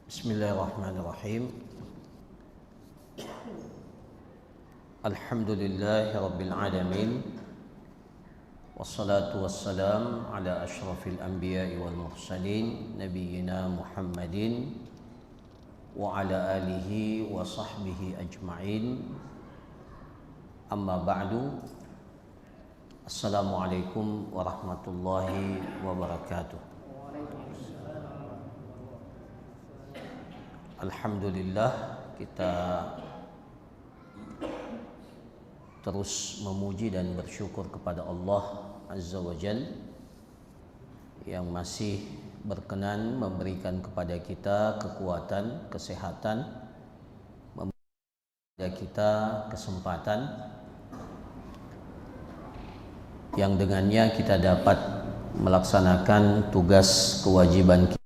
Bismillahirrahmanirrahim. Alhamdulillahi rabbil alamin. Wassalatu wassalam ala asyrafil anbiya'i wal mursalin nabiyyina Muhammadin wa ala alihi wa sahbihi ajma'in. Amma ba'du. Assalamualaikum warahmatullahi wabarakatuh. Alhamdulillah, kita terus memuji dan bersyukur kepada Allah Azza wa Jal yang masih berkenan memberikan kepada kita kekuatan, kesehatan, memberikan kepada kita kesempatan yang dengannya kita dapat melaksanakan tugas kewajiban kita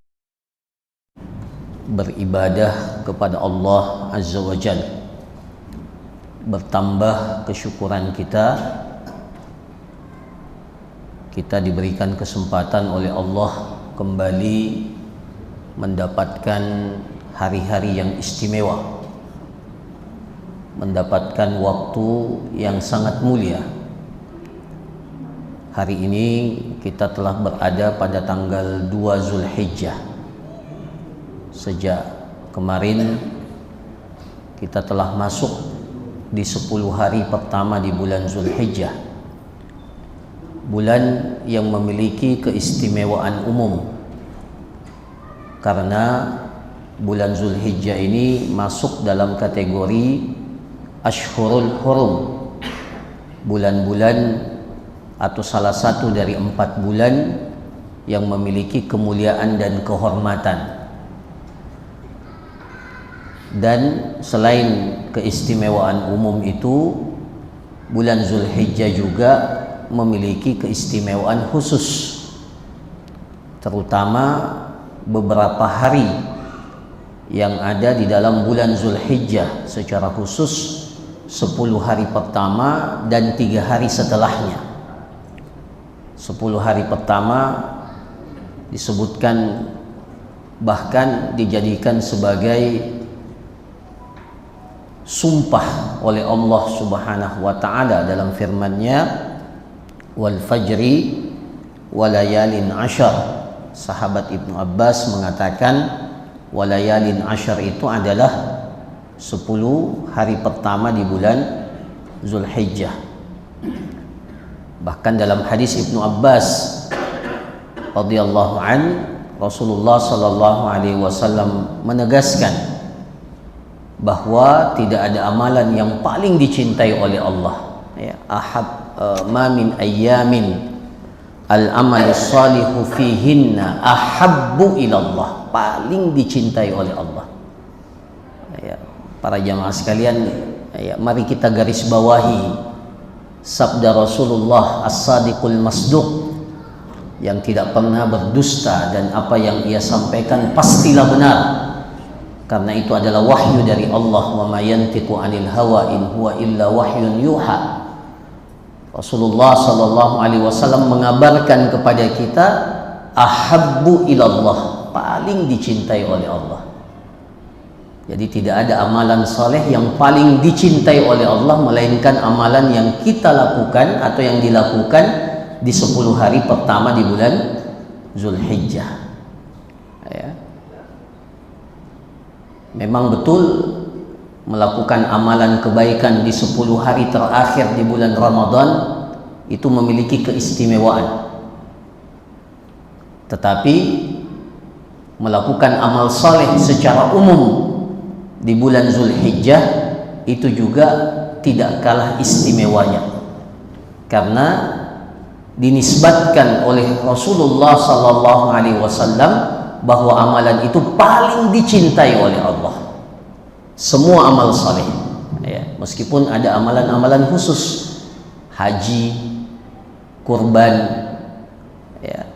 beribadah kepada Allah Azza wa Jalla. Bertambah kesyukuran kita diberikan kesempatan oleh Allah kembali mendapatkan hari-hari yang istimewa, mendapatkan waktu yang sangat mulia. Hari ini kita telah berada pada tanggal 2 Zulhijjah. Sejak kemarin kita telah masuk di 10 hari pertama di bulan Zulhijjah, bulan yang memiliki keistimewaan umum karena bulan Zulhijjah ini masuk dalam kategori Ashhurul Hurum, bulan-bulan atau salah satu dari 4 bulan yang memiliki kemuliaan dan kehormatan. Dan selain keistimewaan umum itu, bulan Zulhijjah juga memiliki keistimewaan khusus, terutama beberapa hari yang ada di dalam bulan Zulhijjah, secara khusus 10 hari pertama dan 3 hari setelahnya. 10 hari pertama disebutkan, bahkan dijadikan sebagai sumpah oleh Allah Subhanahu wa taala dalam firman-Nya, wal fajri walayalin ashar. Sahabat Ibnu Abbas mengatakan walayalin ashar itu adalah 10 hari pertama di bulan Zulhijjah. Bahkan dalam hadis Ibnu Abbas radhiyallahu an, Rasulullah sallallahu alaihi wasallam menegaskan bahwa tidak ada amalan yang paling dicintai oleh Allah, ya, ma min ayyamin al-amalus salihu fihinna ahabbu ilallah, paling dicintai oleh Allah. Ya, para jamaah sekalian, ya, mari kita garis bawahi sabda Rasulullah as-sadiqul masduq yang tidak pernah berdusta, dan apa yang ia sampaikan pastilah benar, karena itu adalah wahyu dari Allah. Wa ma yantiqu 'anil hawa in huwa illa wahyun yuha. Rasulullah sallallahu alaihi wasallam mengabarkan kepada kita ahabbu ilallah, paling dicintai oleh Allah. Jadi tidak ada amalan saleh yang paling dicintai oleh Allah melainkan amalan yang kita lakukan atau yang dilakukan di 10 hari pertama di bulan Zulhijjah. Ya. Memang betul melakukan amalan kebaikan di 10 hari terakhir di bulan Ramadan itu memiliki keistimewaan. Tetapi melakukan amal saleh secara umum di bulan Zulhijjah itu juga tidak kalah istimewanya, karena dinisbatkan oleh Rasulullah sallallahu alaihi wasallam bahwa amalan itu paling dicintai oleh Allah. Semua amal saleh, ya, meskipun ada amalan-amalan khusus, haji, kurban, ya,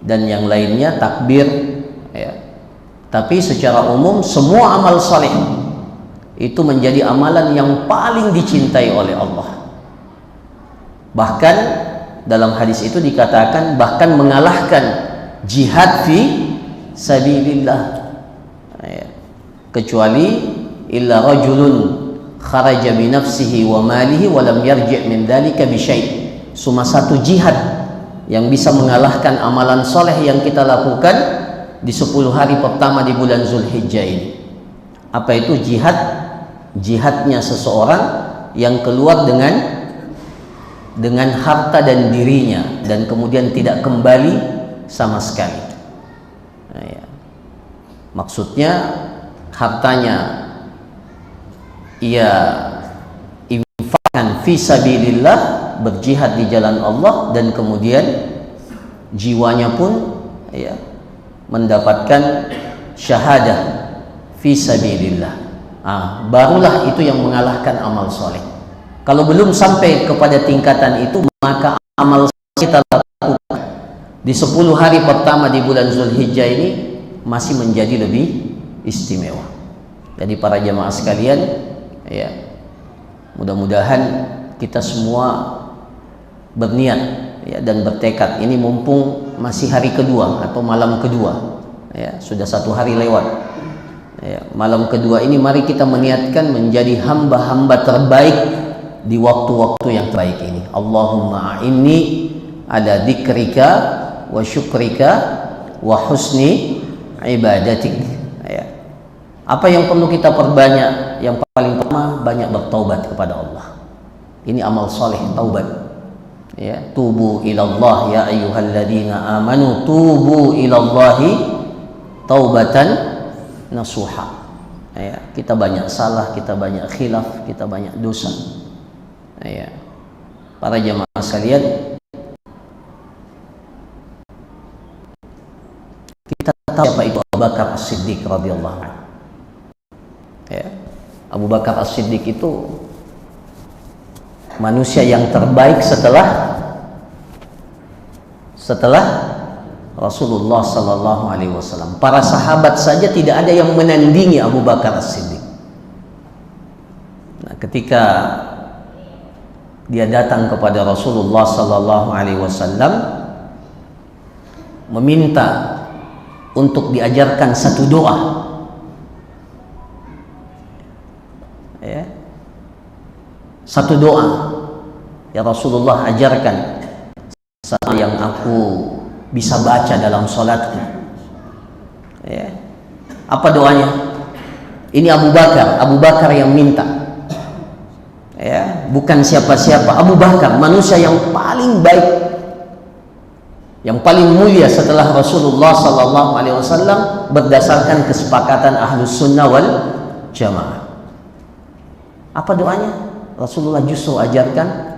dan yang lainnya, takbir, ya, tapi secara umum semua amal saleh itu menjadi amalan yang paling dicintai oleh Allah. Bahkan dalam hadis itu dikatakan bahkan mengalahkan jihad fi sabilillah, Ya. Kecuali illa rajulun kharaja bi nafsihi wa malihi wa lam yarji' min dzalika bi syai'. Cuma satu jihad yang bisa mengalahkan amalan soleh yang kita lakukan di 10 hari pertama di bulan Zulhijjah ini. Apa itu jihad? Jihadnya seseorang yang keluar dengan harta dan dirinya dan kemudian tidak kembali sama sekali. Nah, ya. Maksudnya hartanya ia infakkan fi sabilillah, berjihad di jalan Allah, dan kemudian jiwanya pun ya mendapatkan syahadah fi sabilillah. Barulah itu yang mengalahkan amal soleh. Kalau belum sampai kepada tingkatan itu, maka amal kita lakukan di 10 hari pertama di bulan Zulhijjah ini masih menjadi lebih istimewa. Jadi para jamaah sekalian, ya, mudah-mudahan kita semua berniat ya, dan bertekad. Ini mumpung masih hari kedua atau malam kedua, ya, sudah 1 hari lewat. Ya, malam kedua ini mari kita meniatkan menjadi hamba-hamba terbaik di waktu-waktu yang terbaik ini. Allahumma a'inni ala dzikrika wa syukrika wa husni ibadatik. Ya. Apa yang perlu kita perbanyak? Yang paling pertama, banyak bertaubat kepada Allah. Ini amal soleh, taubat. Ya, tubu ilallah ya ayyuhalladzina amanu tubu ilallahi taubatan nasuha. Ya, kita banyak salah, kita banyak khilaf, kita banyak dosa. Ya. Para jamaah sekalian, kita tahu siapa itu Abu Bakar As-Siddiq radhiyallahu anhu. Ya. Abu Bakar As-Siddiq itu manusia yang terbaik setelah Rasulullah sallallahu alaihi wasallam. Para sahabat saja tidak ada yang menandingi Abu Bakar As-Siddiq. Nah, ketika dia datang kepada Rasulullah sallallahu alaihi wasallam meminta untuk diajarkan satu doa. Ya. Satu doa. Ya Rasulullah, ajarkan satu yang aku bisa baca dalam sholatku. Ya. Apa doanya? Ini Abu Bakar yang minta. Ya, bukan siapa-siapa. Abu Bakar, manusia yang paling baik, yang paling mulia setelah Rasulullah sallallahu alaihi wasallam berdasarkan kesepakatan Ahlus Sunnah wal Jamaah. Apa doanya? Rasulullah justru ajarkan,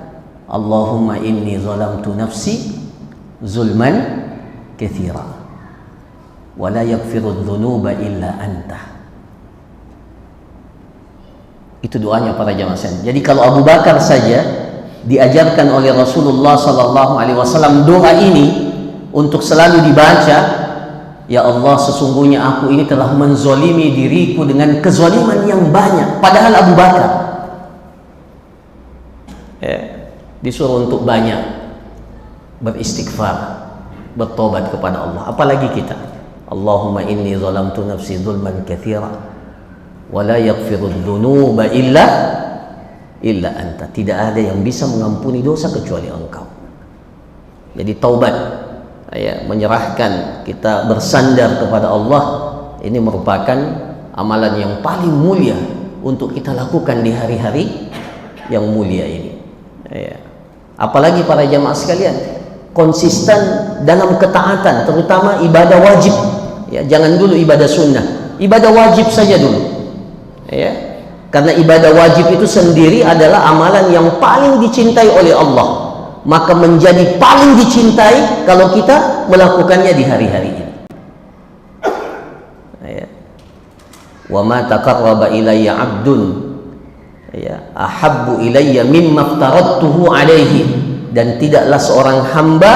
Allahumma inni zalamtu nafsi zulman katsira wa la yaghfiru dzunuba illa anta. Itu doanya para jamaah sekalian. Jadi kalau Abu Bakar saja diajarkan oleh Rasulullah sallallahu alaihi wasallam doa ini untuk selalu dibaca, ya Allah, sesungguhnya aku ini telah menzolimi diriku dengan kezaliman yang banyak. Padahal Abu Bakar disuruh untuk banyak beristighfar, bertobat kepada Allah. Apalagi kita, Allahumma inni zalamtu nafsi zulman katsira wa la yaghfiru dzunuba illa anta. Tidak ada yang bisa mengampuni dosa kecuali Engkau. Jadi taubat, ya, menyerahkan, kita bersandar kepada Allah, ini merupakan amalan yang paling mulia untuk kita lakukan di hari-hari yang mulia ini. Ya. Apalagi para jamaah sekalian, konsisten dalam ketaatan, terutama ibadah wajib. Ya, jangan dulu ibadah sunnah, ibadah wajib saja dulu. Ya, karena ibadah wajib itu sendiri adalah amalan yang paling dicintai oleh Allah, maka menjadi paling dicintai kalau kita melakukannya di hari-hari ini. Ya. Wa ma taqarraba ilayya 'abdun ahabbu ilayya mimma aftaradtuhu alaihi. Dan tidaklah seorang hamba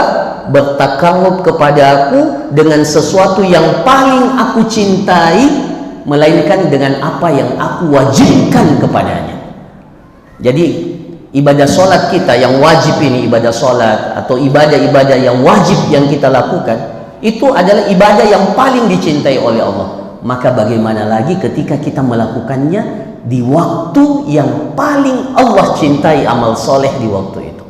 bertakarrub kepada aku dengan sesuatu yang paling aku cintai melainkan dengan apa yang aku wajibkan kepadanya. Jadi ibadah sholat kita yang wajib ini, ibadah sholat atau ibadah-ibadah yang wajib yang kita lakukan, itu adalah ibadah yang paling dicintai oleh Allah. maka bagaimana lagi ketika kita melakukannya di waktu yang paling Allah cintai amal soleh di waktu itu.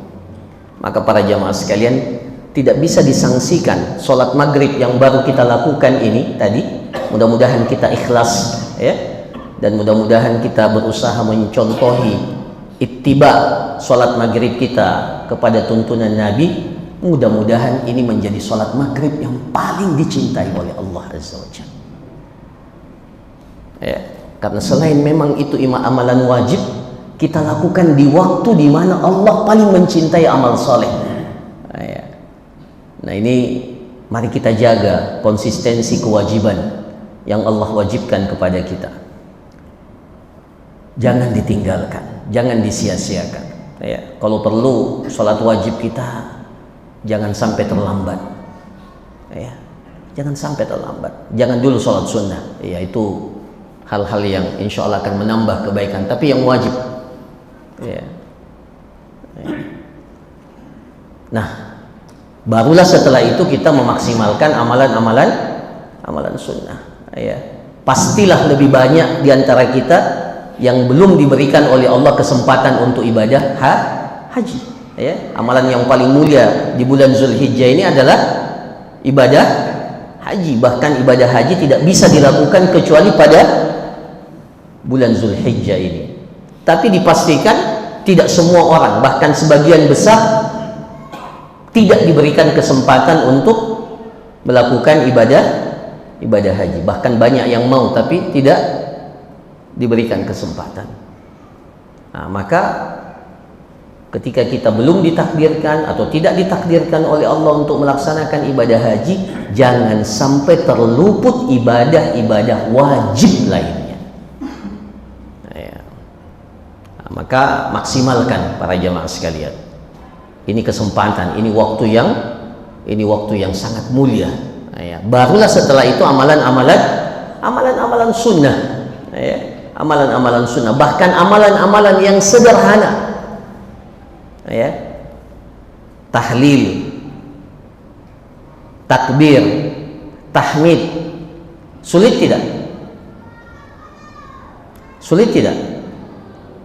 Maka para jamaah sekalian, tidak bisa disangsikan sholat maghrib yang baru kita lakukan ini tadi. Mudah-mudahan kita ikhlas, ya, dan mudah-mudahan kita berusaha mencontohi ittiba sholat maghrib kita kepada tuntunan Nabi. Mudah-mudahan ini menjadi sholat maghrib yang paling dicintai oleh Allah Azza wa Jalla. Ya, karena selain memang itu amalan wajib, kita lakukan di waktu di mana Allah paling mencintai amal soleh. Nah ini mari kita jaga konsistensi kewajiban yang Allah wajibkan kepada kita. Jangan ditinggalkan, jangan disia-siakan. Ya, kalau perlu sholat wajib kita jangan sampai terlambat. Ya, jangan sampai terlambat. Jangan dulu sholat sunnah. Ya, itu hal-hal yang insya Allah akan menambah kebaikan. Tapi yang wajib. Ya. Nah, barulah setelah itu kita memaksimalkan amalan-amalan sunnah. Ya. Pastilah lebih banyak diantara kita yang belum diberikan oleh Allah kesempatan untuk ibadah haji. Ya. Amalan yang paling mulia di bulan Zulhijjah ini adalah ibadah haji. Bahkan ibadah haji tidak bisa dilakukan kecuali pada bulan Zulhijjah ini. Tapi dipastikan tidak semua orang, bahkan sebagian besar tidak diberikan kesempatan untuk melakukan ibadah haji. Bahkan banyak yang mau tapi tidak diberikan kesempatan. Nah, maka ketika kita belum ditakdirkan atau tidak ditakdirkan oleh Allah untuk melaksanakan ibadah haji, jangan sampai terluput ibadah-ibadah wajib lainnya. Maka maksimalkan para jamaah sekalian. Ini kesempatan, ini waktu yang sangat mulia. Ya. Barulah setelah itu amalan-amalan sunnah. Ya. Amalan-amalan sunnah, bahkan amalan-amalan yang sederhana. Ya. Tahlil, takbir, tahmid. Sulit tidak? Sulit tidak?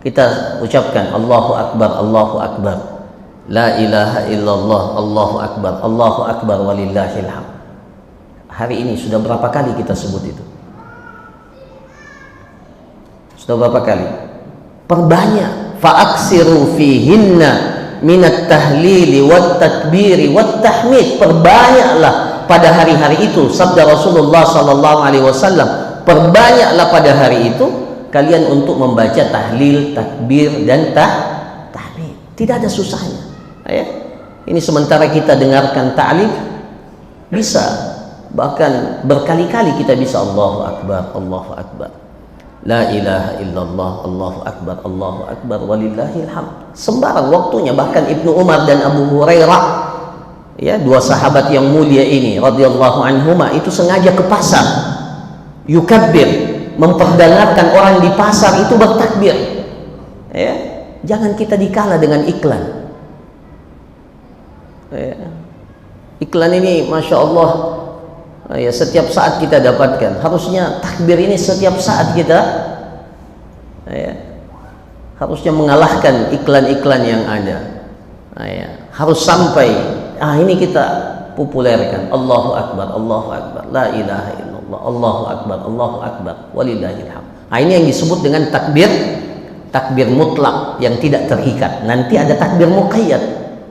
Kita ucapkan Allahu Akbar, Allahu Akbar, La ilaha illallah, Allahu Akbar, walillahil hamd. Hari ini sudah berapa kali kita sebut itu? Sudah berapa kali? Perbanyak. Fa'aksiru fihinna minat tahlili wat takbiri wat tahmid. Perbanyaklah pada hari-hari itu, sabda Rasulullah sallallahu alaihi wasallam. Perbanyaklah pada hari itu kalian untuk membaca tahlil, takbir, dan tahmid. Tidak ada susahnya. Ya. Ini sementara kita dengarkan ta'lim, bisa bahkan berkali-kali kita bisa Allahu Akbar, Allahu Akbar, La ilaha illallah, Allahu Akbar, walillahil hamd. Sembarang waktunya. Bahkan Ibnu Umar dan Abu Hurairah, ya, dua sahabat yang mulia ini radhiyallahu anhuma, itu sengaja ke pasar, yukabbir, memperdengarkan orang di pasar itu bertakbir. Ya, jangan kita dikalah dengan iklan. Ya. Iklan ini masya Allah, ya, setiap saat kita dapatkan. Harusnya takbir ini setiap saat kita, ya, harusnya mengalahkan iklan-iklan yang ada. Ya, harus sampai ini kita populerkan. Allahu Akbar, La ilaha illallah, Allahu Akbar, walillahil hamd. Nah, ini yang disebut dengan takbir mutlak yang tidak terikat. Nanti ada takbir muqayyad,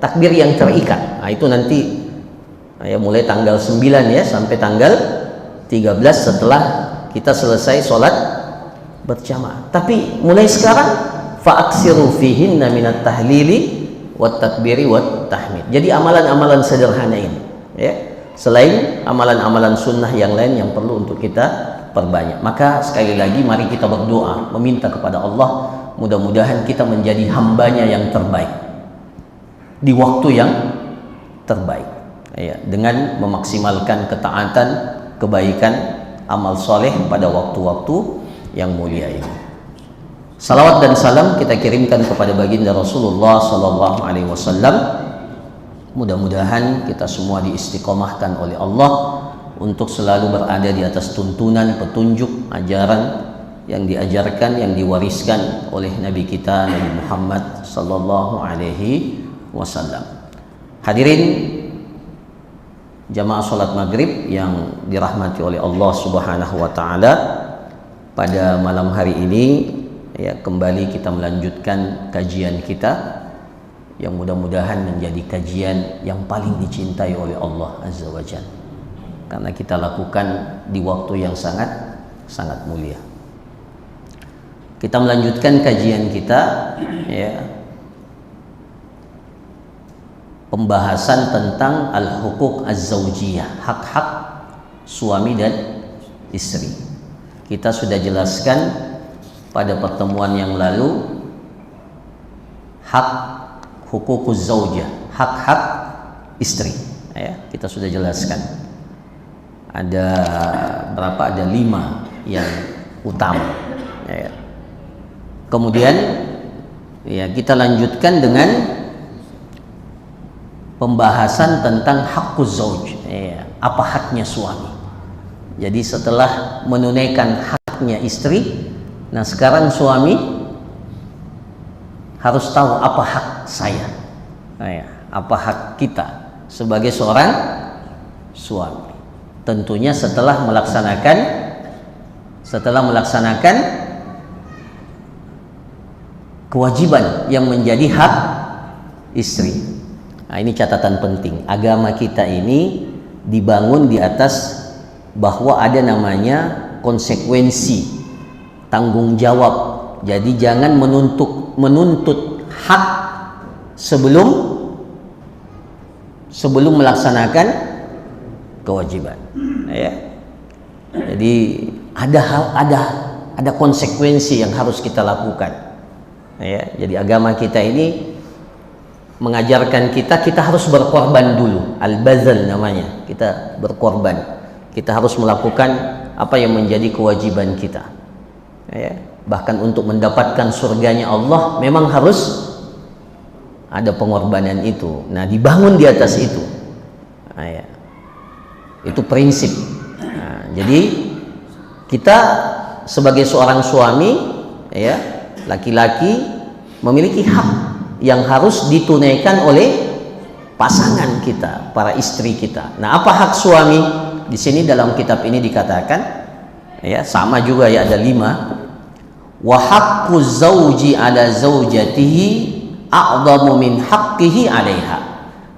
takbir yang terikat. Nah, itu nanti ya mulai tanggal 9 ya sampai tanggal 13 setelah kita selesai sholat berjamaah. Tapi mulai sekarang fa'aksiru fihinna minat tahlili wat takbiri wat tahmid. Jadi amalan-amalan sederhana ini, ya, selain amalan-amalan sunnah yang lain yang perlu untuk kita perbanyak. Maka sekali lagi mari kita berdoa meminta kepada Allah, mudah-mudahan kita menjadi hambanya yang terbaik di waktu yang terbaik, ya, dengan memaksimalkan ketaatan, kebaikan, amal soleh pada waktu-waktu yang mulia ini. Salawat dan salam kita kirimkan kepada baginda Rasulullah sallallahu alaihi wasallam. Mudah-mudahan kita semua diistiqomahkan oleh Allah untuk selalu berada di atas tuntunan, petunjuk, ajaran yang diajarkan, yang diwariskan oleh Nabi kita Nabi Muhammad sallallahu alaihi wasallam. Hadirin jamaah salat maghrib yang dirahmati oleh Allah Subhanahu wa taala, pada malam hari ini ya kembali kita melanjutkan kajian kita yang mudah-mudahan menjadi kajian yang paling dicintai oleh Allah Azza wa Jalla, karena kita lakukan di waktu yang sangat mulia. Kita melanjutkan kajian kita ya, pembahasan tentang al-huquq az-zawjiyah, hak-hak suami dan istri. Kita sudah jelaskan pada pertemuan yang lalu hak huququz zaujah, hak-hak istri ya, kita sudah jelaskan. Ada berapa? Ada 5 yang utama ya. Kemudian ya kita lanjutkan dengan pembahasan tentang haqquz zauj ya, apa haknya suami. Jadi setelah menunaikan haknya istri, nah sekarang suami harus tahu apa hak saya, ya, apa hak kita sebagai seorang suami. Tentunya setelah melaksanakan kewajiban yang menjadi hak istri. Nah, ini catatan penting. Agama kita ini dibangun di atas bahwa ada namanya konsekuensi, tanggung jawab. Jadi jangan menuntut hak sebelum melaksanakan kewajiban. Ya. Jadi ada konsekuensi yang harus kita lakukan. Ya, jadi agama kita ini mengajarkan kita harus berkorban dulu, al-bazal namanya. Kita berkorban, kita harus melakukan apa yang menjadi kewajiban kita ya. Bahkan untuk mendapatkan surganya Allah memang harus ada pengorbanan itu. Nah, dibangun di atas itu ya. Itu prinsip. Nah, jadi kita sebagai seorang suami ya, laki-laki memiliki hak yang harus ditunaikan oleh pasangan kita, para istri kita. Nah, apa hak suami? Di sini dalam kitab ini dikatakan ya, sama juga ya, ada 5. Wa haqquz zauji ala zaujatihi a'dhamu min haqqihi 'alaiha.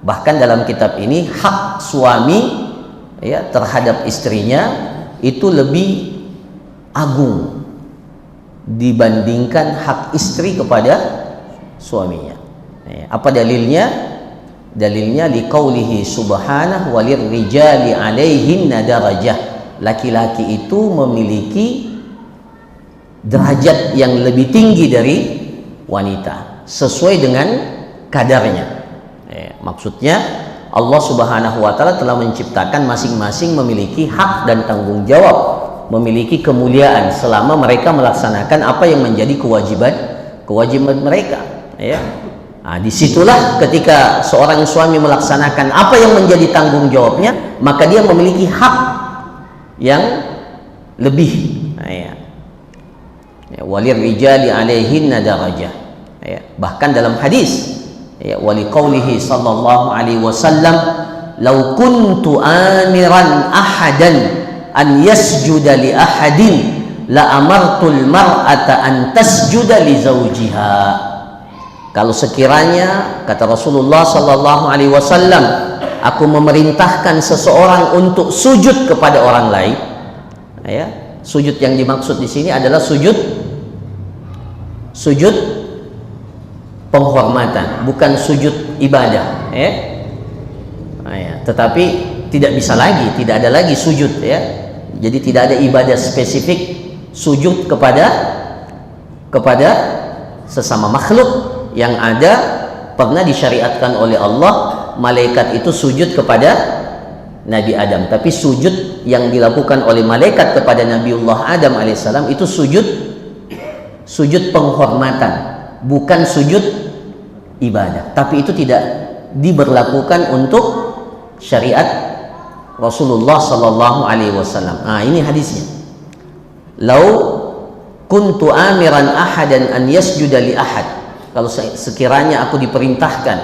Bahkan dalam kitab ini hak suami ya terhadap istrinya itu lebih agung dibandingkan hak istri kepada suaminya. Apa dalilnya? Dalilnya liqaulihi subhanahu walir rijali alaihinna darajah. Laki-laki itu memiliki derajat yang lebih tinggi dari wanita sesuai dengan kadarnya. Maksudnya Allah Subhanahu wa taala telah menciptakan masing-masing memiliki hak dan tanggung jawab, memiliki kemuliaan selama mereka melaksanakan apa yang menjadi kewajiban mereka ya. Nah, disitulah ketika seorang suami melaksanakan apa yang menjadi tanggung jawabnya, maka dia memiliki hak yang lebih ya. Walir rijali alaihinna darajah ya. Bahkan dalam hadis ya, wali qaulihi sallallahu alaihi wasallam, "Lau kuntu amiran ahadan an yasjuda li ahadin la amartul mar'ata an tasjuda li zawjiha." Kalau sekiranya, kata Rasulullah sallallahu alaihi wasallam, aku memerintahkan seseorang untuk sujud kepada orang lain ya, sujud yang dimaksud di sini adalah sujud penghormatan, bukan sujud ibadah ya. Nah, ya. Tetapi tidak ada lagi sujud ya. Jadi tidak ada ibadah spesifik sujud kepada sesama makhluk. Yang ada pernah disyariatkan oleh Allah, malaikat itu sujud kepada Nabi Adam. Tapi sujud yang dilakukan oleh malaikat kepada Nabiullah Adam alaihissalam itu sujud penghormatan, bukan sujud ibadah. Tapi itu tidak diberlakukan untuk syariat Rasulullah sallallahu alaihi wasallam. Ini hadisnya. Lau kuntu amiran ahadan an yasjuda li ahad. Kalau sekiranya aku diperintahkan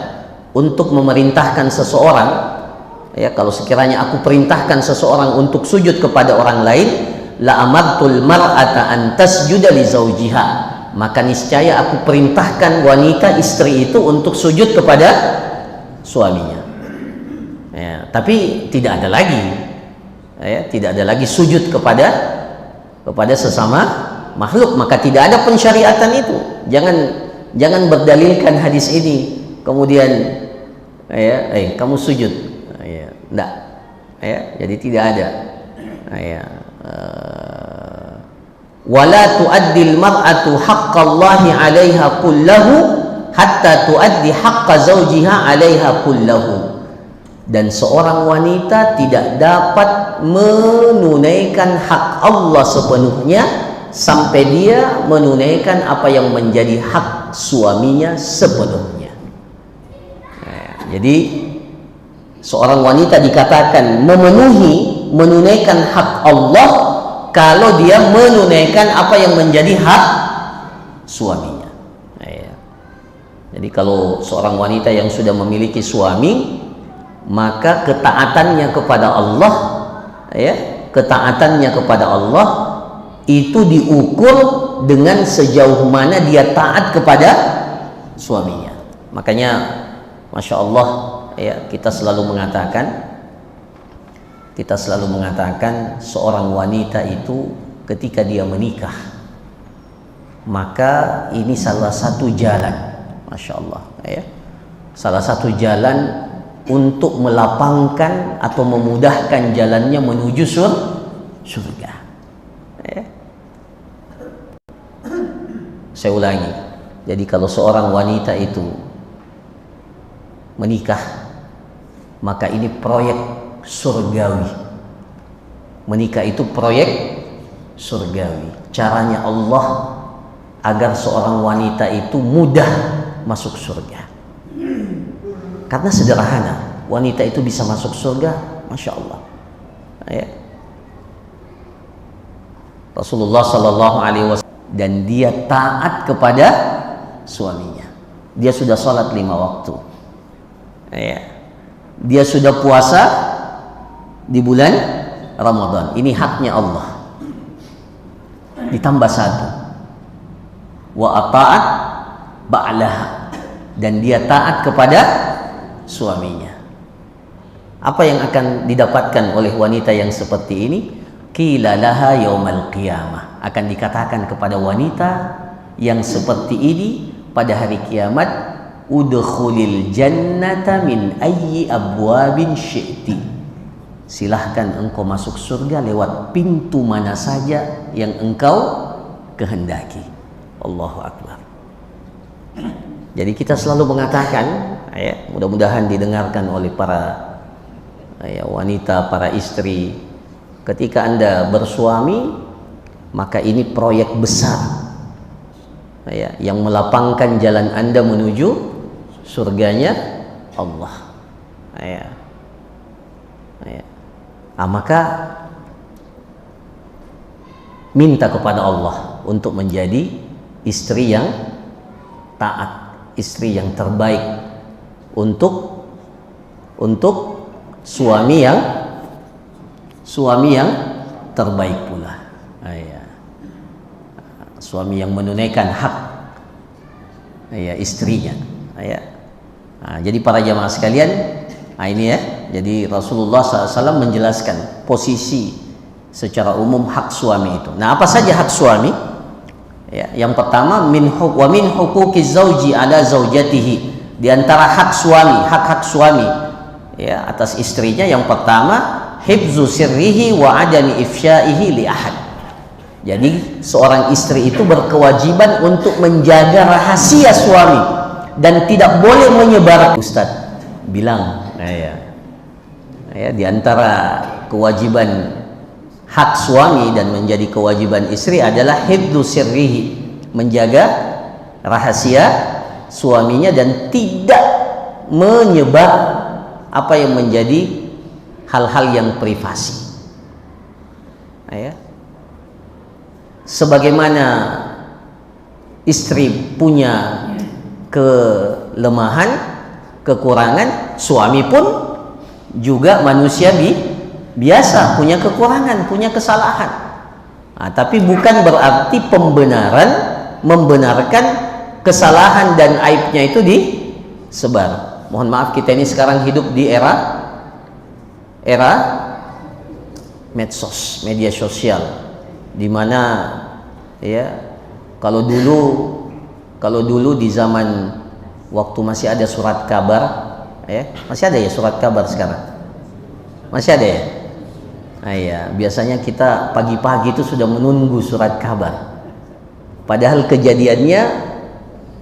untuk memerintahkan seseorang, ya, kalau sekiranya aku perintahkan seseorang untuk sujud kepada orang lain, la amartul mar'ata an tasjuda li zawjiha, maka niscaya aku perintahkan wanita, istri itu untuk sujud kepada suaminya. Ya, tapi tidak ada lagi, ya, tidak ada lagi sujud kepada sesama makhluk, maka tidak ada pensyariatan itu. Jangan berdalilkan hadis ini kemudian, ya, kamu sujud, ya, enggak, ya, jadi tidak ada, ya. Wala tu'addil mar'atu haqqallahi 'alaiha kullahu hatta tu'addi haqqa zawjiha 'alaiha kullahu. Dan seorang wanita tidak dapat menunaikan hak Allah sepenuhnya sampai dia menunaikan apa yang menjadi hak suaminya sepenuhnya. Jadi seorang wanita dikatakan menunaikan hak Allah kalau dia menunaikan apa yang menjadi hak suaminya. Jadi kalau seorang wanita yang sudah memiliki suami, maka ketaatannya kepada Allah, ya, ketaatannya kepada Allah itu diukur dengan sejauh mana dia taat kepada suaminya. Makanya Masya Allah, ya, kita selalu mengatakan seorang wanita itu ketika dia menikah, maka ini salah satu jalan, Masya Allah, ya, salah satu jalan untuk melapangkan atau memudahkan jalannya menuju surga. Ya. Saya ulangi, jadi kalau seorang wanita itu menikah, maka ini proyek surgawi. Menikah itu proyek surgawi. Caranya Allah agar seorang wanita itu mudah masuk surga. Karena sederhana, wanita itu bisa masuk surga, Masya Allah, ya. Rasulullah Sallallahu Alaihi Wasallam, dan dia taat kepada suaminya. Dia sudah sholat 5 waktu, ya. Dia sudah puasa di bulan Ramadan. Ini haknya Allah. Ditambah 1, wa ata'at ba'laha, dan dia taat kepada suaminya. Apa yang akan didapatkan oleh wanita yang seperti ini? Qila laha yaumal qiyamah, akan dikatakan kepada wanita yang seperti ini pada hari kiamat, udkhulil jannata min ayyi abwabin syi'ti, silahkan engkau masuk surga lewat pintu mana saja yang engkau kehendaki. Allahu Akbar. Jadi kita selalu mengatakan, ya, mudah-mudahan didengarkan oleh para, ya, wanita, para istri, ketika Anda bersuami, maka ini proyek besar, ya, yang melapangkan jalan Anda menuju surganya Allah. Ya. Ya. Maka minta kepada Allah untuk menjadi istri yang taat, istri yang terbaik untuk suami yang terbaik pula. Ya. Suami yang menunaikan hak, ya, istrinya. Ya. Jadi para jamaah sekalian, ini, ya, jadi Rasulullah SAW menjelaskan posisi secara umum hak suami itu. Nah, apa saja hak suami? Ya, yang pertama, min huquqiz zauji ala zaujatihi, di antara hak suami, ya, atas istrinya, yang pertama, hifzu sirrihi wa adami ifsyaihi li ahad. Jadi seorang istri itu berkewajiban untuk menjaga rahasia suami dan tidak boleh menyebar. Ustaz bilang, ya, di antara kewajiban hak suami dan menjadi kewajiban istri adalah hifdzu sirrihi, menjaga rahasia suaminya dan tidak menyebar apa yang menjadi hal-hal yang privasi. Ya. Sebagaimana istri punya kelemahan, kekurangan, suami pun juga manusia biasa, punya kekurangan, punya kesalahan. Nah, tapi bukan berarti membenarkan kesalahan dan aibnya itu disebar. Mohon maaf, kita ini sekarang hidup di era medsos, media sosial, di mana ya kalau dulu di zaman waktu masih ada surat kabar, ya masih ada ya surat kabar sekarang, masih ada ya. Nah, ya biasanya kita pagi-pagi itu sudah menunggu surat kabar, padahal kejadiannya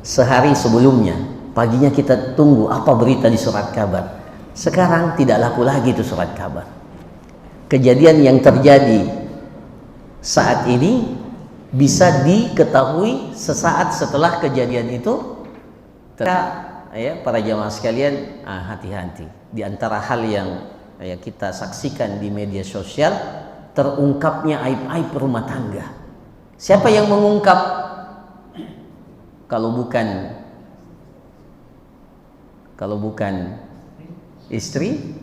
sehari sebelumnya. Paginya kita tunggu apa berita di surat kabar. Sekarang tidak laku lagi itu surat kabar. Kejadian yang terjadi saat ini bisa diketahui sesaat setelah kejadian itu. Ya, para jamaah sekalian, hati-hati. Di antara hal yang ya, kita saksikan di media sosial, terungkapnya aib-aib rumah tangga. Siapa yang mengungkap? Kalau bukan istri,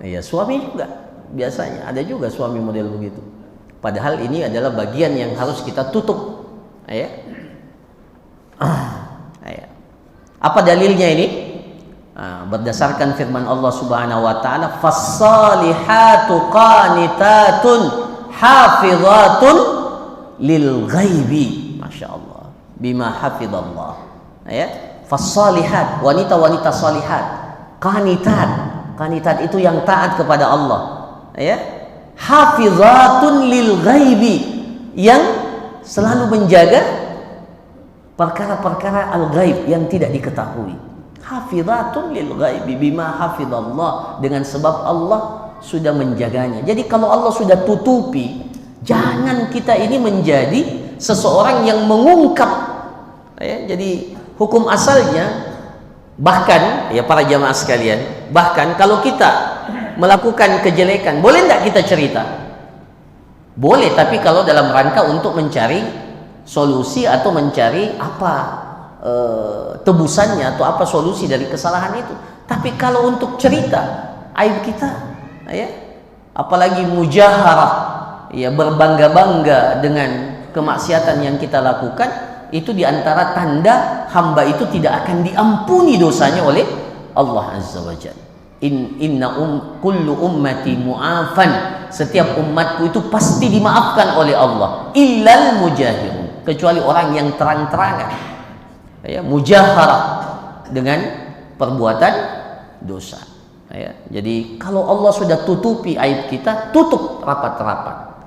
ya suami juga. Biasanya ada juga suami model begitu. Padahal ini adalah bagian yang harus kita tutup. Ya. Apa dalilnya ini? Berdasarkan firman Allah Subhanahu wa taala, "Fas-salihatu qanitatun hafizatun lil ghaibi." Masya Allah, bima hafizallah. Ya, fas-salihat, wanita-wanita salihat, qanitat itu yang taat kepada Allah. Ya, hafizatun lil ghaibi, yang selalu menjaga perkara-perkara al-ghaib yang tidak diketahui. Hafizatun lil ghaibi bima hafizallah, dengan sebab Allah sudah menjaganya. Jadi kalau Allah sudah tutupi, jangan kita ini menjadi seseorang yang mengungkap. Ya, jadi hukum asalnya, bahkan ya para jamaah sekalian, bahkan kalau kita melakukan kejelekan, boleh tidak kita cerita? Boleh, tapi kalau dalam rangka untuk mencari solusi atau mencari apa tebusannya atau apa solusi dari kesalahan itu. Tapi kalau untuk cerita aib kita, ya, apalagi mujaharah, ya berbangga-bangga dengan kemaksiatan yang kita lakukan, itu diantara tanda hamba itu tidak akan diampuni dosanya oleh Allah Azza wa Jalla. Kullu ummati mu'afan, setiap umatku itu pasti dimaafkan oleh Allah, illal mujahirun, kecuali orang yang terang-terangan, ya, mujaharah dengan perbuatan dosa. Ya, jadi kalau Allah sudah tutupi aib kita, tutup rapat-rapat.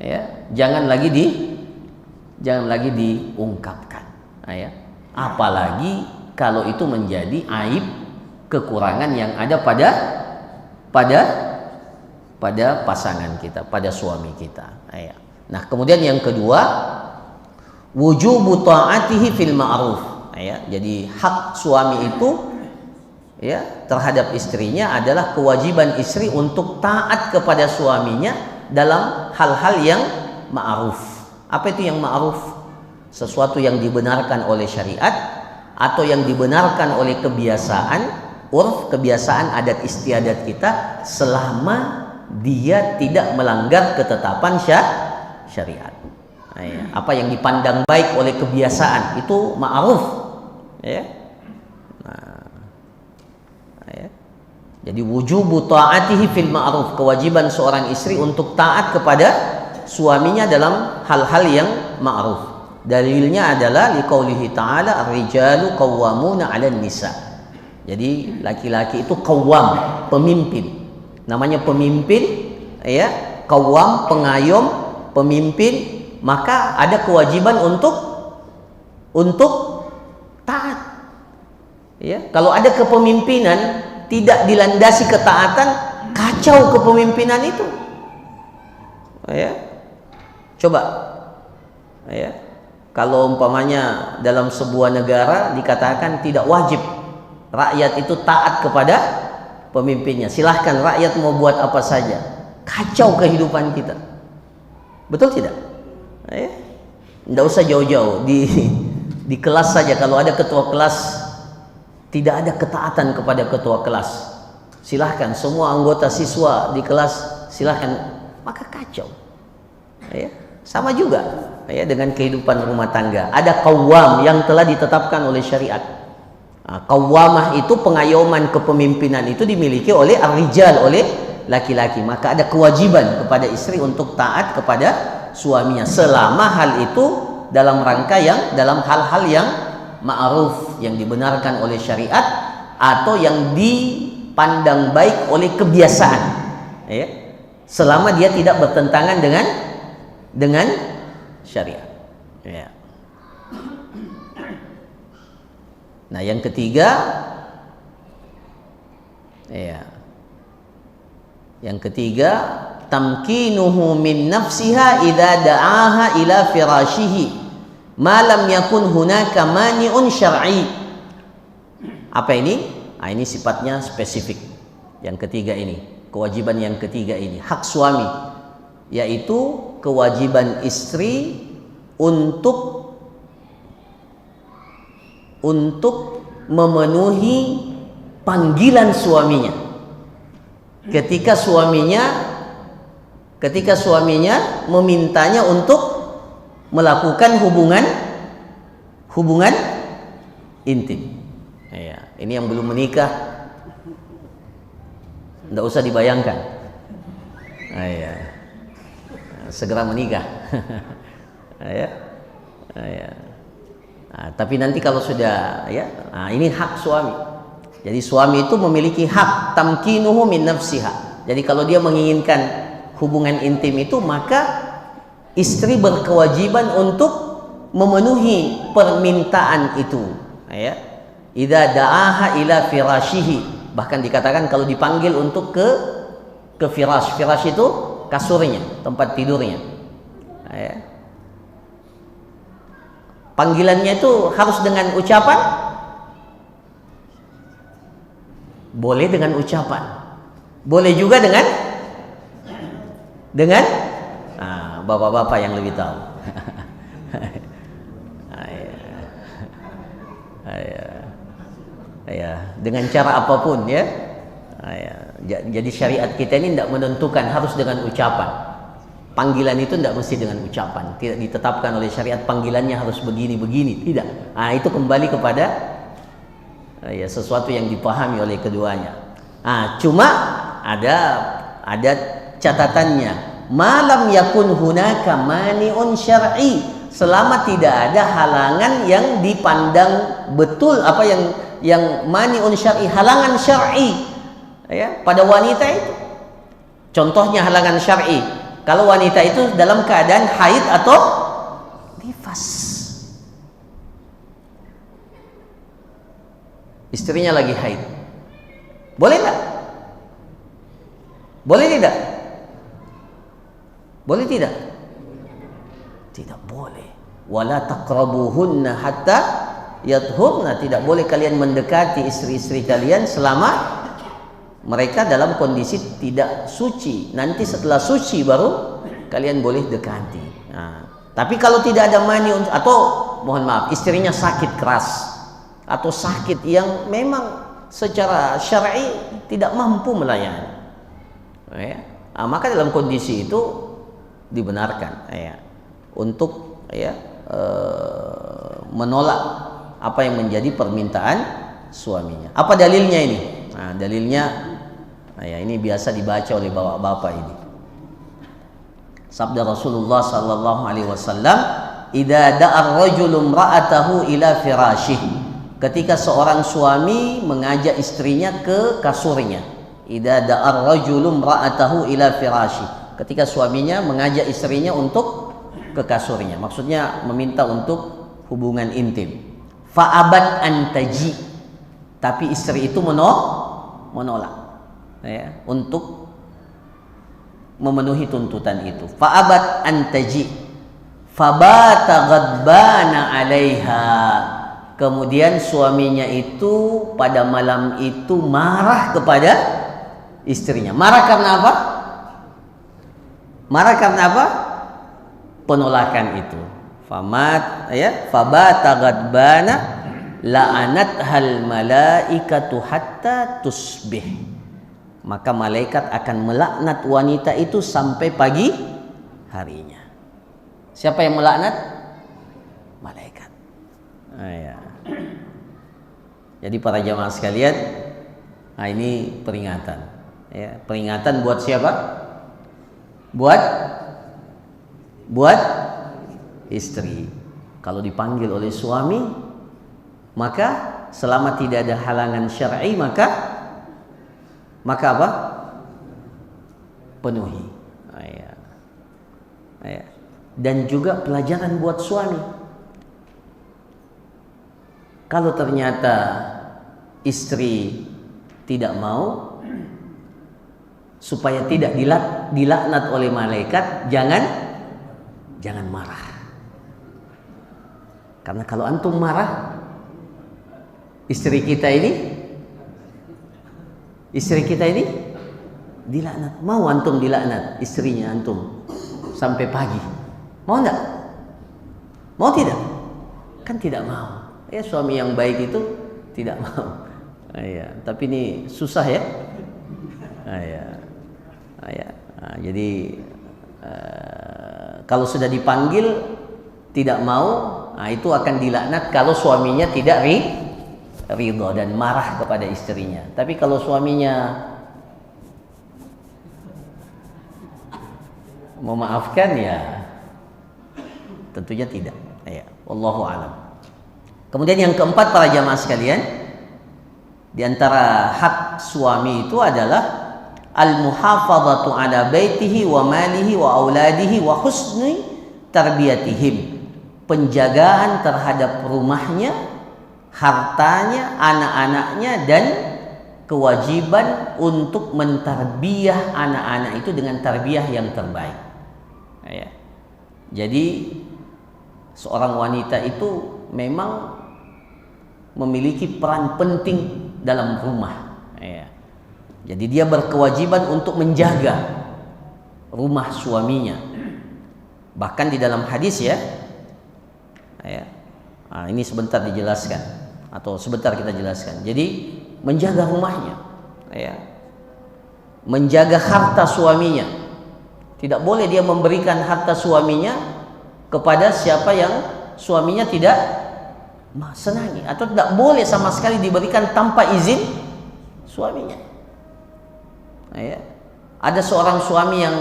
Ya, jangan lagi diungkapkan. Ya, apalagi kalau itu menjadi aib, kekurangan yang ada pada pasangan kita, pada suami kita. Ya. Nah, kemudian yang kedua, wujubu ta'atihi fil ma'ruf. Ya, jadi hak suami itu, ya, terhadap istrinya adalah kewajiban istri untuk taat kepada suaminya dalam hal-hal yang ma'ruf. Apa itu yang ma'ruf? Sesuatu yang dibenarkan oleh syariat atau yang dibenarkan oleh kebiasaan, urf, kebiasaan adat istiadat kita, selama dia tidak melanggar ketetapan syariat. Ya, apa yang dipandang baik oleh kebiasaan itu ma'ruf. Ya. Nah, ya. Jadi wujubu ta'atihi fil ma'ruf, kewajiban seorang istri untuk taat kepada suaminya dalam hal-hal yang ma'ruf. Dalilnya adalah liqaulihi ta'ala, ar-rijalu qawwamuna 'alan nisa. Jadi laki-laki itu qawwam, pemimpin. Namanya pemimpin, ya, qawwam, pengayom, pemimpin, maka ada kewajiban untuk taat. Ya, kalau ada kepemimpinan tidak dilandasi ketaatan, kacau kepemimpinan itu. Ya. Coba, ya, kalau umpamanya dalam sebuah negara dikatakan tidak wajib rakyat itu taat kepada pemimpinnya. Silahkan rakyat mau buat apa saja. Kacau kehidupan kita. Betul tidak? Tidak usah jauh-jauh di kelas saja. Kalau ada ketua kelas tidak ada ketaatan kepada ketua kelas, silahkan semua anggota siswa di kelas silahkan, maka kacau. Sama juga dengan kehidupan rumah tangga. Ada qawwam yang telah ditetapkan oleh syariat. Qawwamah itu pengayoman kepemimpinan itu dimiliki oleh ar-rijal, oleh laki-laki. Maka ada kewajiban kepada istri untuk taat kepada suaminya selama hal itu dalam rangka dalam hal-hal yang ma'ruf, yang dibenarkan oleh syariat atau yang dipandang baik oleh kebiasaan. Selama dia tidak bertentangan dengan syariat. Nah, yang ketiga, tamkinuhu min nafsiha idza da'aha ila firashihi ma lam yakun hunaka mani'un syar'i. Apa ini? Ini sifatnya spesifik. Yang ketiga ini, kewajiban yang ketiga ini, hak suami, yaitu kewajiban istri untuk memenuhi panggilan suaminya ketika suaminya memintanya untuk melakukan hubungan intim. Ini yang belum menikah tidak usah dibayangkan, segera menikah. Tapi nanti kalau sudah ini hak suami. Jadi suami itu memiliki hak tamkinuhu min nafsiha. Jadi kalau dia menginginkan hubungan intim itu, maka istri berkewajiban untuk memenuhi permintaan itu. Idza da'aha ila firashihi. Bahkan dikatakan kalau dipanggil untuk ke firash. Firash itu kasurnya, tempat tidurnya. Panggilannya itu harus dengan ucapan, boleh dengan ucapan, boleh juga dengan bapak-bapak yang lebih tahu. Dengan cara apapun ya. Jadi syariat kita ini tidak menentukan harus dengan ucapan. Panggilan itu tidak mesti dengan ucapan. Tidak ditetapkan oleh syariat panggilannya harus begini-begini. Tidak. Itu kembali kepada sesuatu yang dipahami oleh keduanya. Cuma ada catatannya. Malam yakun hunaka mani'un syar'i. Selama tidak ada halangan yang dipandang betul, apa yang mani'un syar'i, halangan syar'i pada wanita itu. Contohnya halangan syar'i. Kalau wanita itu dalam keadaan haid atau nifas, istrinya lagi haid, boleh nggak? Boleh tidak? Boleh tidak? Tidak boleh. Wala taqrabuhunna hatta yathurna. Tidak boleh kalian mendekati istri-istri kalian selama mereka dalam kondisi tidak suci. Nanti setelah suci baru kalian boleh dekati. Tapi kalau tidak ada mani, atau mohon maaf, istrinya sakit keras atau sakit yang memang secara syar'i tidak mampu melayani, maka dalam kondisi itu dibenarkan untuk menolak apa yang menjadi permintaan suaminya. Apa dalilnya ini? Dalilnya ini biasa dibaca oleh bapak-bapak ini. Sabda Rasulullah sallallahu alaihi wasallam, "Idza da'a ar-rajulu imra'atahu ila firashih." Ketika seorang suami mengajak istrinya ke kasurnya. Idza da'a ar-rajulu imra'atahu ila firashih. Ketika suaminya mengajak istrinya untuk ke kasurnya. Maksudnya meminta untuk hubungan intim. Fa'abat an taji. Tapi istri itu menolak untuk memenuhi tuntutan itu. Fa'abat an taji fabata ghadbana 'alaiha. Kemudian suaminya itu pada malam itu marah istrinya. Marah karena apa? Marah karena apa? Penolakan itu. Famat ya, fabata ghadbana la'anat hal malaikatu hatta tusbih. Maka malaikat akan melaknat wanita itu sampai pagi harinya. Siapa yang melaknat? Malaikat. Ya. Jadi para jamaah sekalian, ini peringatan. Ya, peringatan buat siapa? Buat istri. Kalau dipanggil oleh suami, maka selama tidak ada halangan syar'i, maka apa? Penuhi. Dan juga pelajaran buat suami. Kalau ternyata istri tidak mau, supaya tidak dilaknat oleh malaikat, jangan marah. Karena kalau antum marah, istri kita ini dilaknat. Mau antum dilaknat istrinya antum sampai pagi? Mau enggak? Mau tidak? Kan tidak mau. Ya, suami yang baik itu tidak mau. Ya, tapi ini susah ya. Jadi kalau sudah dipanggil tidak mau, itu akan dilaknat kalau suaminya tidak ridho dan marah kepada istrinya. Tapi kalau suaminya memaafkan, ya tentunya tidak. Ya, wallahu a'lam. Kemudian yang keempat para jamaah sekalian, di antara hak suami itu adalah al-muhafadzatu ala baitihi wa malihi wa auladihi wa husni tarbiyatihim. Penjagaan terhadap rumahnya, hartanya, anak-anaknya, dan kewajiban untuk mentarbiyah anak-anak itu dengan tarbiyah yang terbaik. Ya. Jadi seorang wanita itu memang memiliki peran penting dalam rumah. Ya. Jadi dia berkewajiban untuk menjaga rumah suaminya. Bahkan di dalam hadis ya. Ini sebentar dijelaskan atau sebentar kita jelaskan. Jadi menjaga rumahnya, menjaga harta suaminya. Tidak boleh dia memberikan harta suaminya kepada siapa yang suaminya tidak senangi, atau tidak boleh sama sekali diberikan tanpa izin suaminya. Ada seorang suami yang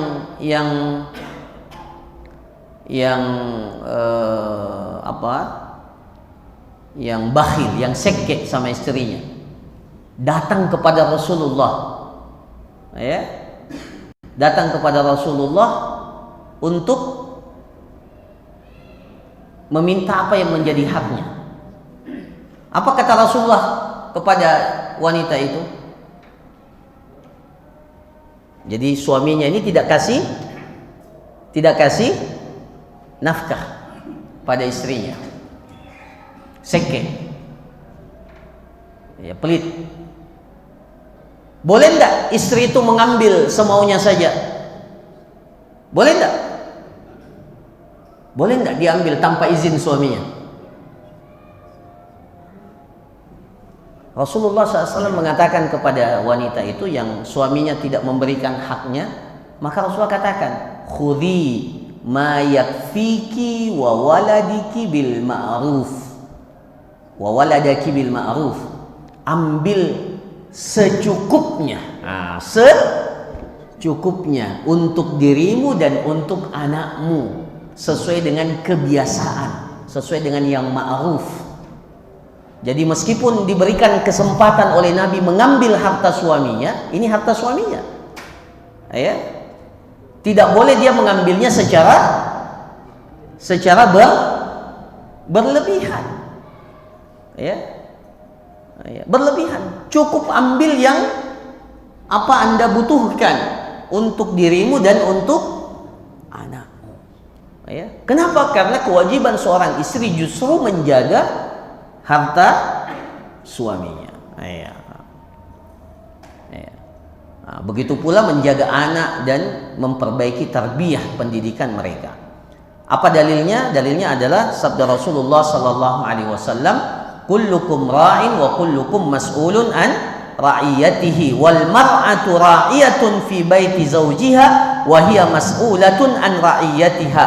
bakhil, yang sekek sama istrinya, datang kepada Rasulullah, untuk meminta apa yang menjadi haknya. Apa kata Rasulullah kepada wanita itu? Jadi suaminya ini tidak kasih nafkah pada istrinya, sekek, ya, pelit. Boleh enggak istri itu mengambil semaunya saja? Boleh enggak? Boleh enggak diambil tanpa izin suaminya? Rasulullah SAW mengatakan kepada wanita itu yang suaminya tidak memberikan haknya, maka Rasulullah katakan, khudhi ma yakfiki wa waladiki bil ma'ruf wa waladaki bil ma'ruf. Ambil secukupnya, secukupnya untuk dirimu dan untuk anakmu, sesuai dengan kebiasaan, sesuai dengan yang ma'ruf. Jadi meskipun diberikan kesempatan oleh Nabi mengambil harta suaminya, ini harta suaminya, ya, tidak boleh dia mengambilnya secara berlebihan, ya, berlebihan. Cukup ambil yang apa Anda butuhkan untuk dirimu dan untuk anakmu. Ya. Kenapa? Karena kewajiban seorang istri justru menjaga harta suaminya. Begitu pula menjaga anak dan memperbaiki tarbiyah pendidikan mereka. Apa dalilnya? Dalilnya adalah sabda Rasulullah sallallahu alaihi wasallam, kullukum ra'in wa kullukum mas'ulun an ra'iyatihi wal mar'atu ra'iyatun fi baiti zawjiha wa hiya mas'ulatun an ra'iyatiha.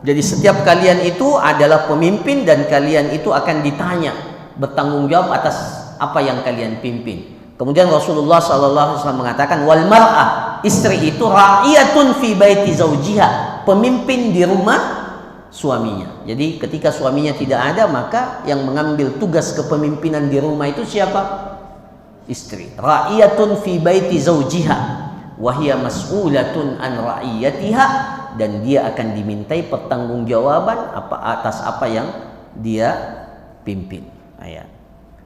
Jadi setiap kalian itu adalah pemimpin dan kalian itu akan ditanya, bertanggung jawab atas apa yang kalian pimpin. Kemudian Rasulullah SAW mengatakan, wal mar'ah, istri itu ra'iyatun fi baiti zawjiha, pemimpin di rumah suaminya. Jadi ketika suaminya tidak ada, maka yang mengambil tugas kepemimpinan di rumah itu siapa? Istri. Ra'iyatun fi baiti zawjiha wa hiya mas'ulatun an ra'iyatiha, dan dia akan dimintai pertanggungjawaban atas apa yang dia pimpin.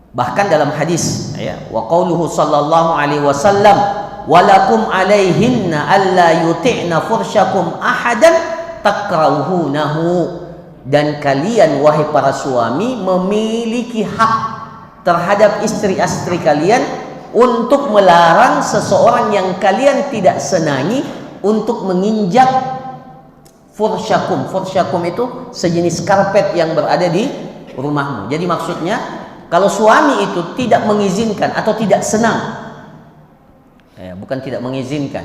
Bahkan dalam hadis, wa qauluhu sallallahu alaihi wasallam, walakum alaihinna alla yuti'na fursyakum ahadan takrahunahu, dan kalian wahai para suami memiliki hak terhadap istri-istri kalian untuk melarang seseorang yang kalian tidak senangi untuk menginjak fursyakum. Fursyakum itu sejenis karpet yang berada di rumahmu. Jadi maksudnya, kalau suami itu tidak mengizinkan atau tidak senang, bukan tidak mengizinkan,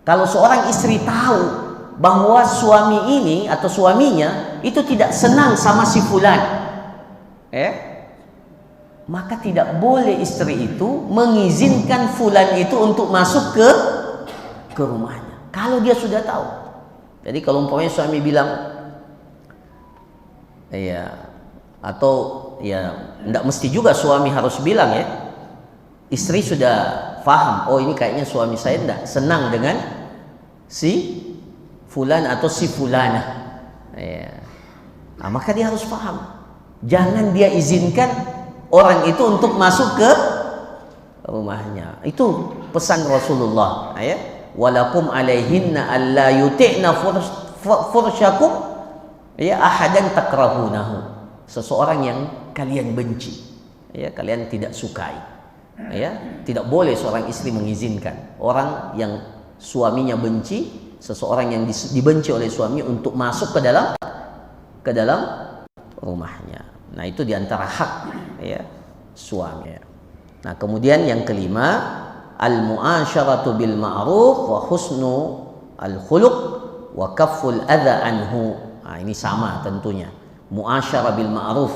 kalau seorang istri tahu bahwa suami ini atau suaminya itu tidak senang sama si fulan, maka tidak boleh istri itu mengizinkan fulan itu untuk masuk ke rumahnya kalau dia sudah tahu. Jadi kalau umpamanya suami bilang, atau tidak mesti juga suami harus bilang, istri sudah paham, oh ini kayaknya suami saya tidak senang dengan si fulan atau si fulana, maka dia harus paham, jangan dia izinkan orang itu untuk masuk ke rumahnya. Itu pesan Rasulullah, walakum alaihinna alla yuti'na fursyakum ahadan takrahunahu, seseorang yang kalian benci, kalian tidak sukai, tidak boleh seorang istri mengizinkan orang yang suaminya benci, seseorang yang dibenci oleh suami untuk masuk ke dalam rumahnya. Nah, itu diantara hak suami. Nah, kemudian yang kelima, al-mu'asyaratu bil ma'ruf wa husnu al-khuluq wa kafful adza anhu. Nah, ini sama tentunya. Mu'asyarah bil ma'ruf,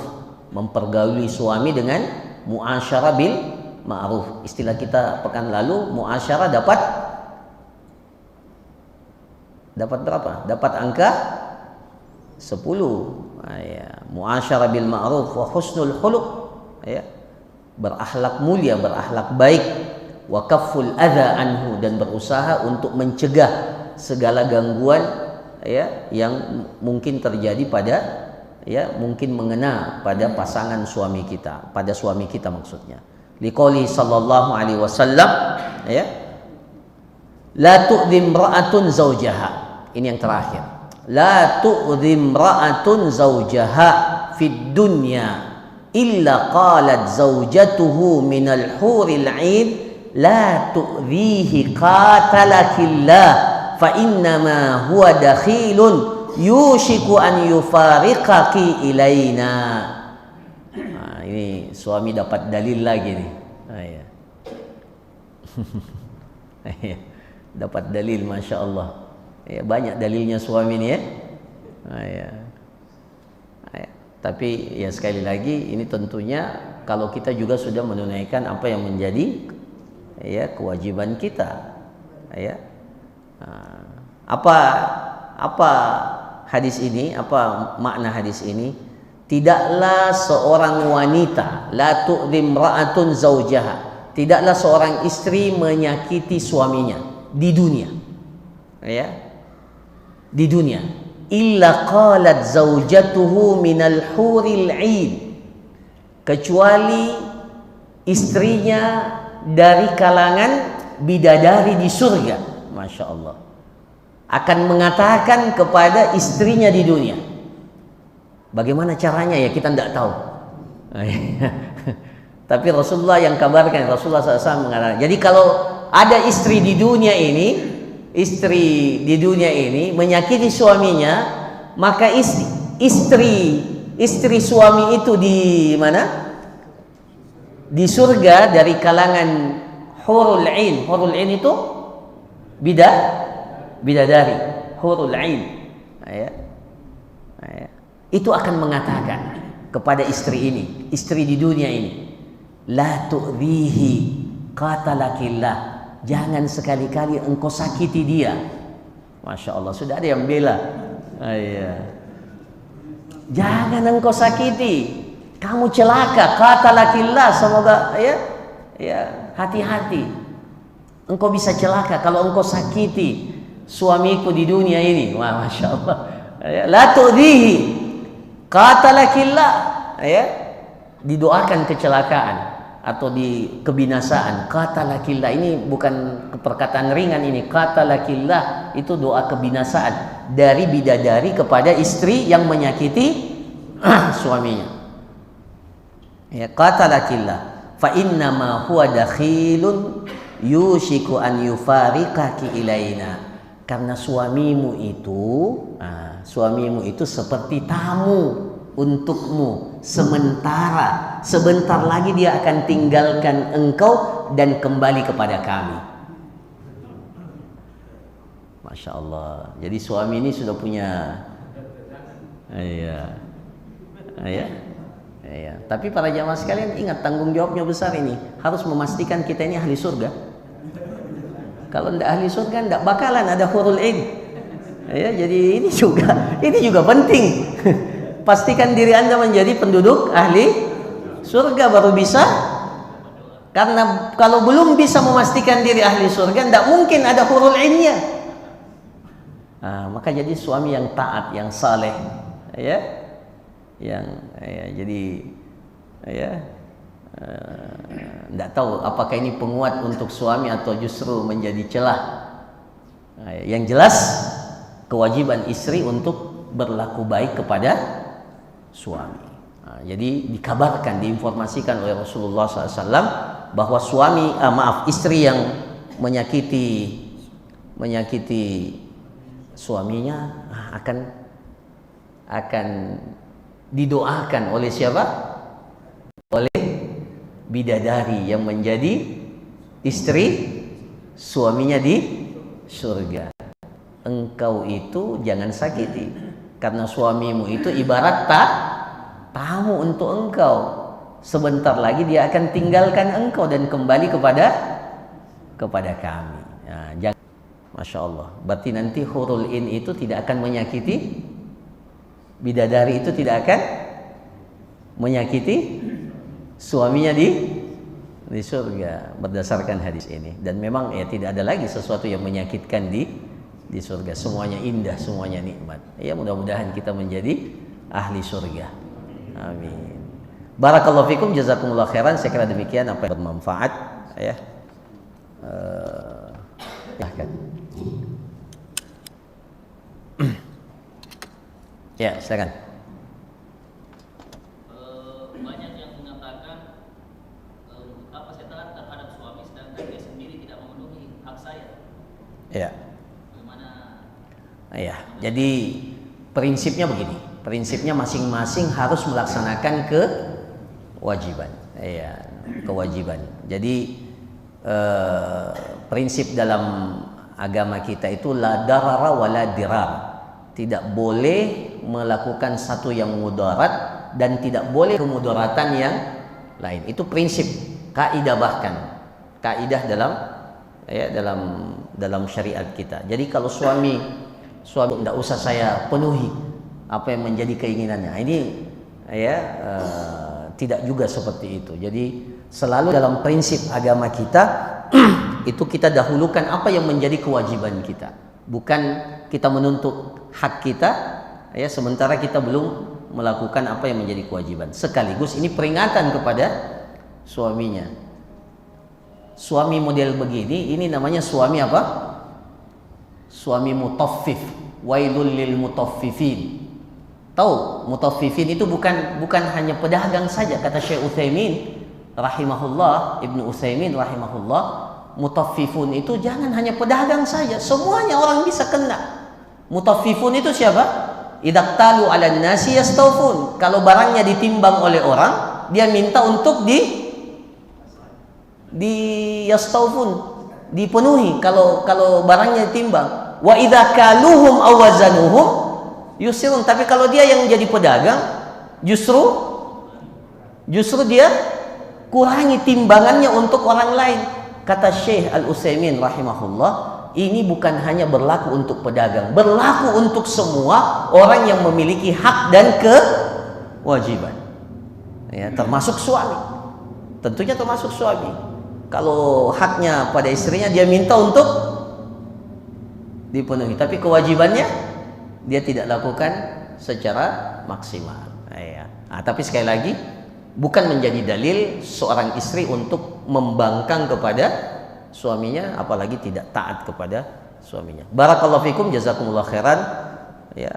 mempergauli suami dengan mu'asyarah bil ma'ruf. Istilah kita pekan lalu, mu'asyarah dapat berapa? Dapat angka 10. Mu'asyarah bil ma'ruf wa husnul khuluq, berakhlak mulia, berakhlak baik, wa kafful adza anhu, dan berusaha untuk mencegah segala gangguan yang mungkin terjadi pada mungkin mengena pada pasangan suami kita, pada suami kita maksudnya. Liqouli sallallahu alaihi wasallam, la tu'dhim ra'atun zawjaha. Ini yang terakhir. La tu'dhim ra'atun zawjaha fid dunya illa qalat zawjatuhu minal huril 'ain la tu'dhihi qatalakillah fa innama huwa dakhilun yushiku an yufariqaki ilaina. Nah, ini suami dapat dalil lagi nih. Dapat dalil, Masya Allah. Banyak dalilnya suami nih Tapi sekali lagi, ini tentunya kalau kita juga sudah menunaikan apa yang menjadi kewajiban kita. Apa hadis ini, apa makna hadis ini? Tidaklah seorang wanita, la tu'dhim ra'atun zawjaha, tidaklah seorang istri menyakiti suaminya di dunia, di dunia, illa qalat zaujatuhu minal huril 'ain, kecuali istrinya dari kalangan bidadari di surga, Masya Allah, akan mengatakan kepada istrinya di dunia. Bagaimana caranya kita tidak tahu. Tapi Rasulullah yang kabarkan, Rasulullah SAW mengatakan, jadi kalau ada istri di dunia ini menyakiti suaminya, maka istri suami itu di mana? Di surga dari kalangan hurul ain. Hurul ain itu bidadari, hurul ain. Itu akan mengatakan kepada istri di dunia ini, la tu'dhihi qatalakillah, jangan sekali-kali engkau sakiti dia. Masya Allah, sudah ada yang bela. Jangan engkau sakiti, kamu celaka, qatalakillah, semoga hati-hati, engkau bisa celaka kalau engkau sakiti suamiku di dunia ini. Wah, Masya Allah. La tu'dhihi qatalakillah, didoakan kecelakaan atau di kebinasaan. Qatalakillah ini bukan perkataan ringan ini. Qatalakillah itu doa kebinasaan dari bidadari kepada istri yang menyakiti suaminya. Qatalakillah fa innama huwa dakhilun yushiku an yufariqaki ilaina. Karena suamimu itu seperti tamu untukmu sebentar lagi dia akan tinggalkan engkau dan kembali kepada kami. Masya Allah. Jadi suami ini sudah punya Tapi para jamaah sekalian, ingat tanggung jawabnya besar ini. Harus memastikan kita ini ahli surga. Kalau tidak ahli surga, tidak bakalan ada hurul ain. Jadi ini juga penting. Pastikan diri Anda menjadi penduduk ahli surga baru bisa. Karena kalau belum bisa memastikan diri ahli surga, tidak mungkin ada hurul ainnya. Maka jadi suami yang taat, yang saleh, tidak tahu apakah ini penguat untuk suami atau justru menjadi celah. Yang jelas kewajiban istri untuk berlaku baik kepada suami. Jadi dikabarkan, diinformasikan oleh Rasulullah SAW bahwa istri yang menyakiti suaminya akan didoakan oleh siapa? Oleh bidadari yang menjadi istri suaminya di surga. Engkau itu jangan sakiti, karena suamimu itu ibarat tamu untuk engkau. Sebentar lagi dia akan tinggalkan engkau dan kembali kepada kami. Jangan. Masya Allah. Berarti nanti hurul in itu tidak akan menyakiti, bidadari itu tidak akan menyakiti suaminya di surga berdasarkan hadis ini. Dan memang tidak ada lagi sesuatu yang menyakitkan di surga. Semuanya indah, semuanya nikmat. Mudah-mudahan kita menjadi ahli surga. Amin. Barakallahu fikum, jazakumullah khairan. Saya kira demikian apa yang bermanfaat. Silahkan. Ya, silakan. Banyak yang mengatakan apa saya taat terhadap suami sedangkan dia sendiri tidak memenuhi hak saya. Ya. Bagaimana? Ya, jadi prinsipnya begini. Prinsipnya masing-masing harus melaksanakan kewajiban. Kewajiban. Jadi prinsip dalam agama kita itu la darara wa la dirar. Tidak boleh melakukan satu yang mudarat dan tidak boleh kemudaratan yang lain. Itu prinsip, kaidah, bahkan kaidah dalam syariat kita. Jadi kalau suami tidak usah saya penuhi apa yang menjadi keinginannya. Ini tidak juga seperti itu. Jadi selalu dalam prinsip agama kita itu kita dahulukan apa yang menjadi kewajiban kita, bukan kita menuntut hak kita sementara kita belum melakukan apa yang menjadi kewajiban. Sekaligus ini peringatan kepada suaminya. Suami model begini ini namanya suami apa? Suami mutaffif. Wailul lil mutaffifin. Tahu, mutaffifin itu bukan hanya pedagang saja. Kata Syekh Utsaimin rahimahullah, Ibnu Utsaimin rahimahullah, mutaffifun itu jangan hanya pedagang saja, semuanya orang bisa kena. Mutaffifun itu siapa? Idaktalu 'alan nasi yastawfun. Kalau barangnya ditimbang oleh orang, dia minta untuk di yastawfun, dipenuhi kalau barangnya ditimbang. Wa idza kaluhum aw wazanuhum yusirun. Tapi kalau dia yang jadi pedagang, justru dia kurangi timbangannya untuk orang lain. Kata Syekh Al-Utsaimin rahimahullah, ini bukan hanya berlaku untuk pedagang, berlaku untuk semua orang yang memiliki hak dan kewajiban. Ya, termasuk suami. Tentunya termasuk suami. Kalau haknya pada istrinya, dia minta untuk dipenuhi, tapi kewajibannya dia tidak lakukan secara maksimal. Ya. Tapi sekali lagi, bukan menjadi dalil seorang istri untuk membangkang kepada suaminya, apalagi tidak taat kepada suaminya. Barakallahu fikum, jazakumullah khairan. Ya,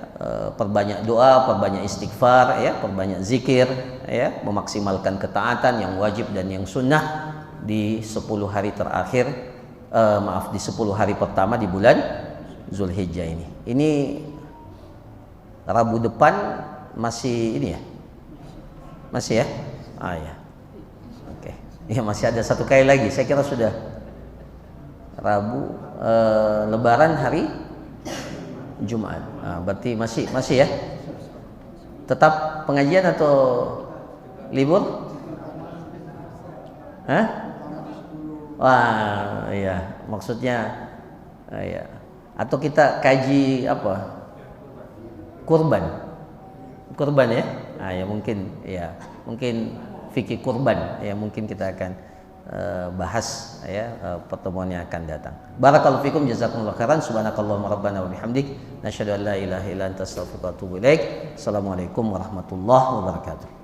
perbanyak doa, perbanyak istighfar, ya, perbanyak zikir, ya, memaksimalkan ketaatan yang wajib dan yang sunnah di 10 hari terakhir, di 10 hari pertama di bulan Zulhijjah ini. Ini Rabu depan masih ini ya? Masih ya? Ya. Oke. Ya, masih ada 1 kali lagi. Saya kira sudah Rabu, Lebaran hari Jumat. Berarti masih ya? Tetap pengajian atau libur? Wah, iya. Maksudnya ya. Atau kita kaji apa? Kurban ya? Ya mungkin fikih kurban ya, mungkin kita akan bahas ya pertemuan yang akan datang. Barakallahu fikum, jazakumullah khairan. Subhanakallahumma rabbana wa bihamdik, nasyhadu an la ilaha illa anta astaghfiruka wa atubu ilaik. Assalamualaikum warahmatullahi wabarakatuh.